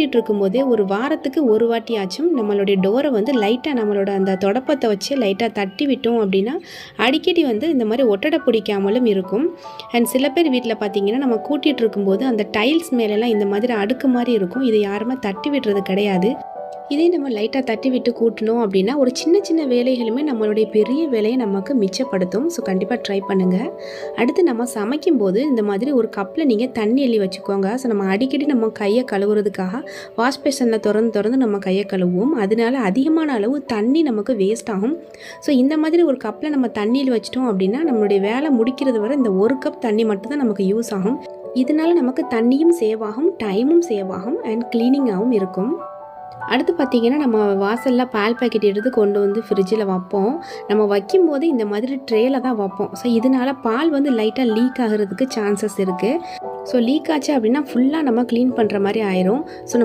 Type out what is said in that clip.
கூட்டிகிட்டு இருக்கும்போதே ஒரு வாரத்துக்கு ஒரு வாட்டியாச்சும் நம்மளுடைய டோரை வந்து லைட்டாக நம்மளோட அந்த தொடப்பத்தை வச்சு லைட்டாக தட்டி விட்டோம் அப்படின்னா அடிக்கடி வந்து இந்த மாதிரி ஒட்டடை பிடிக்காமலும் இருக்கும். அண்ட் சில பேர் வீட்டில் பார்த்தீங்கன்னா நம்ம கூட்டிகிட்டு இருக்கும்போது அந்த டைல்ஸ் மேலெல்லாம் இந்த மாதிரி அடுக்கு மாதிரி இருக்கும். இதை யாருமே தட்டி விடுறது கிடையாது. இதே நம்ம லைட்டாக தட்டி விட்டு கூட்டணும் அப்படின்னா ஒரு சின்ன சின்ன வேலைகளுமே நம்மளுடைய பெரிய வேலையை நமக்கு மிச்சப்படுத்தும். ஸோ கண்டிப்பாக ட்ரை பண்ணுங்கள். அடுத்து நம்ம சமைக்கும்போது இந்த மாதிரி ஒரு கப்பில் நீங்கள் தண்ணி அள்ளி வச்சுக்கோங்க. ஸோ நம்ம அடிக்கடி நம்ம கையை கழுவுறதுக்காக வாஷ் பேஷனில் திறந்து நம்ம கையை கழுவுவோம். அதனால அதிகமான அளவு தண்ணி நமக்கு வேஸ்ட் ஆகும். ஸோ இந்த மாதிரி ஒரு கப்பில் நம்ம தண்ணியில் வச்சிட்டோம் அப்படின்னா நம்மளுடைய வேலை முடிக்கிறது வரை இந்த ஒரு கப் தண்ணி மட்டும்தான் நமக்கு யூஸ் ஆகும். இதனால நமக்கு தண்ணியும் சேவ் ஆகும், டைமும் சேவ் ஆகும் அண்ட் க்ளீனிங்காகவும் இருக்கும். அடுத்து பார்த்திங்கன்னா நம்ம வாசலில் பால் பாக்கெட் எடுத்து கொண்டு வந்து ஃப்ரிட்ஜில் வைப்போம். நம்ம வைக்கும்போது இந்த மாதிரி ட்ரேயில் தான் வைப்போம். ஸோ இதனால் பால் வந்து லைட்டாக லீக் ஆகிறதுக்கு சான்சஸ் இருக்குது. ஸோ லீக் ஆச்சு அப்படின்னா ஃபுல்லாக நம்ம க்ளீன் பண்ணுற மாதிரி ஆயிரும். ஸோ நம்ம